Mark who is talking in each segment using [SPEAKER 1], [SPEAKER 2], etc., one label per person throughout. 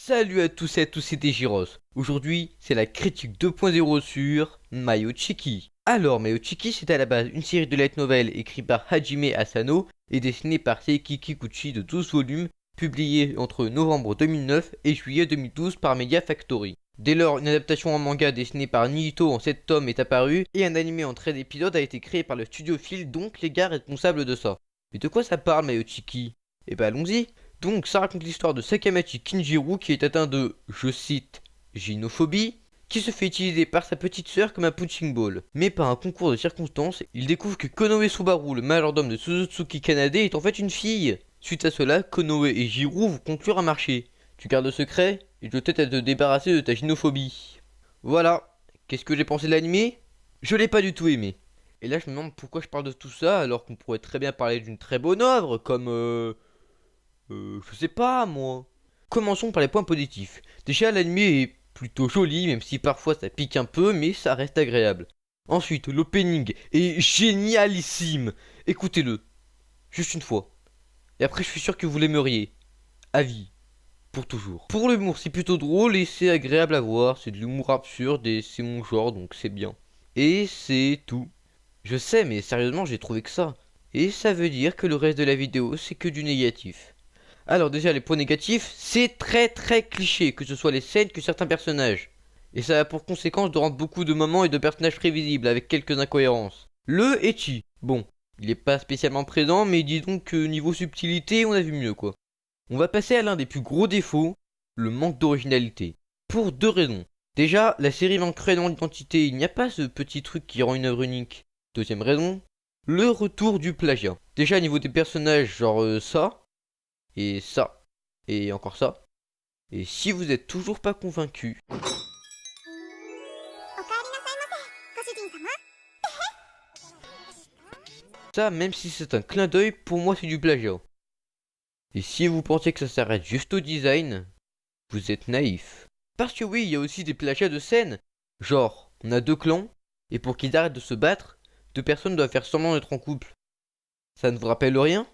[SPEAKER 1] Salut à tous et à tous, c'était Gyros. Aujourd'hui, c'est la critique 2.0 sur Mayochiki. Alors, Mayochiki, c'est à la base une série de light novel écrite par Hajime Asano et dessinée par Seiki Kikuchi de 12 volumes, publiée entre novembre 2009 et juillet 2012 par Media Factory. Dès lors, une adaptation en manga dessinée par Niito en 7 tomes est apparue et un animé en 13 épisodes a été créé par le studio Phil, donc les gars responsables de ça. Mais de quoi ça parle, Mayochiki? Eh ben allons-y. Donc ça raconte l'histoire de Sakamachi Kinjiro qui est atteint de, je cite, gynophobie, qui se fait utiliser par sa petite sœur comme un punching ball. Mais par un concours de circonstances, il découvre que Konoe Subaru, le majordome de Suzutsuki Kanade, est en fait une fille. Suite à cela, Konoe et Jiro vont conclure un marché. Tu gardes le secret et je t'aide à te débarrasser de ta gynophobie. Voilà. Qu'est-ce que j'ai pensé de l'animé? Je l'ai pas du tout aimé. Et là je me demande pourquoi je parle de tout ça alors qu'on pourrait très bien parler d'une très bonne œuvre comme je sais pas moi. Commençons par les points positifs. Déjà l'anime est plutôt joli, même si parfois ça pique un peu, mais ça reste agréable. Ensuite, l'opening est génialissime. Écoutez-le, juste une fois. Et après je suis sûr que vous l'aimeriez. À vie. Pour toujours. Pour l'humour, c'est plutôt drôle et c'est agréable à voir. C'est de l'humour absurde et c'est mon genre, donc c'est bien. Et c'est tout. Je sais, mais sérieusement, j'ai trouvé que ça. Et ça veut dire que le reste de la vidéo, c'est que du négatif. Alors déjà, les points négatifs, c'est très cliché, que ce soit les scènes que certains personnages. Et ça a pour conséquence de rendre beaucoup de moments et de personnages prévisibles, avec quelques incohérences. Le ecchi, bon, il est pas spécialement présent, mais disons que niveau subtilité, on a vu mieux quoi. On va passer à l'un des plus gros défauts, le manque d'originalité. Pour deux raisons. Déjà, la série manque cruellement d'identité, il n'y a pas ce petit truc qui rend une œuvre unique. Deuxième raison, le retour du plagiat. Déjà, au niveau des personnages, genre ça, et ça, et encore ça. Et si vous êtes toujours pas convaincu, ça, même si c'est un clin d'œil, pour moi c'est du plagiat. Et si vous pensez que ça s'arrête juste au design, vous êtes naïf. Parce que oui, il y a aussi des plagiats de scènes. Genre, on a deux clans, et pour qu'ils arrêtent de se battre, deux personnes doivent faire semblant d'être en couple. Ça ne vous rappelle rien?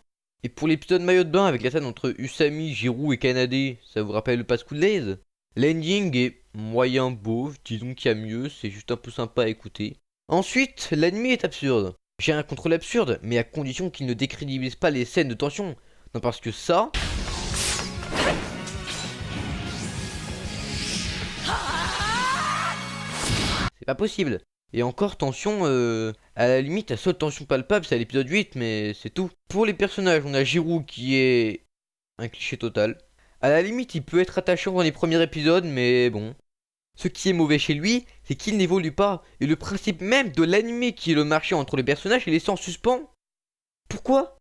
[SPEAKER 1] Et pour l'épisode maillot de bain avec la scène entre Usami, Jiro et Kanade, ça vous rappelle le Pass Cool Days? L'ending est moyen beau, disons qu'il y a mieux, c'est juste un peu sympa à écouter. Ensuite, l'anime est absurde. J'ai rien contre l'absurde, mais à condition qu'il ne décrédibilise pas les scènes de tension. Non, parce que ça... c'est pas possible. Et encore, tension, à la limite, la seule tension palpable, c'est à l'épisode 8, mais c'est tout. Pour les personnages, on a Jiro qui est un cliché total. À la limite, il peut être attachant dans les premiers épisodes, mais bon. Ce qui est mauvais chez lui, c'est qu'il n'évolue pas. Et le principe même de l'anime qui est le marché entre les personnages est laissé en suspens. Pourquoi?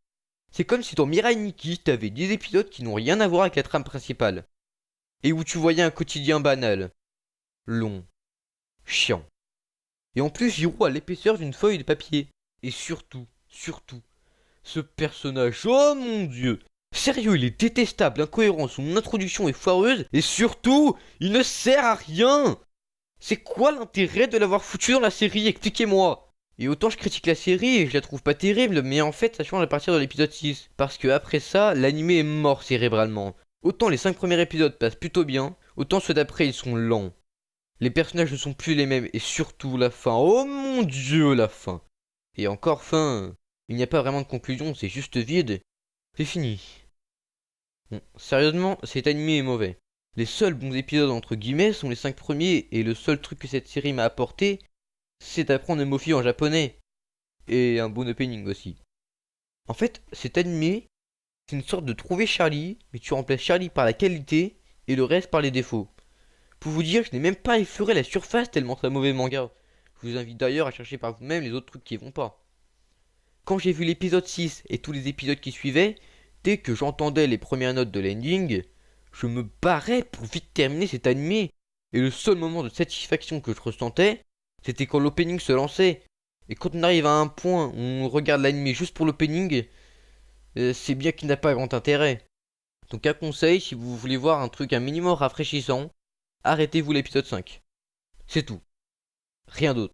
[SPEAKER 1] C'est comme si dans Mirai Nikki, t'avais 10 épisodes qui n'ont rien à voir avec la trame principale. Et où tu voyais un quotidien banal. Long. Chiant. Et en plus, Jiro a l'épaisseur d'une feuille de papier. Et surtout, ce personnage, oh mon dieu! Sérieux, il est détestable, incohérent, son introduction est foireuse, et surtout, il ne sert à rien! C'est quoi l'intérêt de l'avoir foutu dans la série? Expliquez-moi! Et autant je critique la série et je la trouve pas terrible, mais en fait ça change à partir de l'épisode 6. Parce que après ça, l'anime est mort cérébralement. Autant les 5 premiers épisodes passent plutôt bien, autant ceux d'après ils sont lents. Les personnages ne sont plus les mêmes, et surtout la fin. Oh mon dieu, la fin! Et encore fin, il n'y a pas vraiment de conclusion, c'est juste vide. C'est fini. Bon, sérieusement, cet animé est mauvais. Les seuls bons épisodes entre guillemets sont les 5 premiers, et le seul truc que cette série m'a apporté, c'est d'apprendre Mofi en japonais. Et un bon opening aussi. En fait, cet animé, c'est une sorte de trouver Charlie, mais tu remplaces Charlie par la qualité, et le reste par les défauts. Pour vous dire, je n'ai même pas effleuré la surface tellement c'est un mauvais manga. Je vous invite d'ailleurs à chercher par vous-même les autres trucs qui vont pas. Quand j'ai vu l'épisode 6 et tous les épisodes qui suivaient, dès que j'entendais les premières notes de l'ending, je me barrais pour vite terminer cet animé. Et le seul moment de satisfaction que je ressentais, c'était quand l'opening se lançait. Et quand on arrive à un point où on regarde l'animé juste pour l'opening, c'est bien qu'il n'a pas grand intérêt. Donc un conseil, si vous voulez voir un truc un minimum rafraîchissant, arrêtez-vous l'épisode 5. C'est tout. Rien d'autre.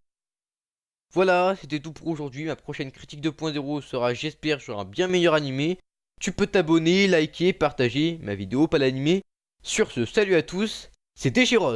[SPEAKER 1] Voilà, c'était tout pour aujourd'hui. Ma prochaine critique 2.0 sera, j'espère, sur un bien meilleur animé. Tu peux t'abonner, liker, partager ma vidéo, pas l'animé. Sur ce, salut à tous, c'était Giros.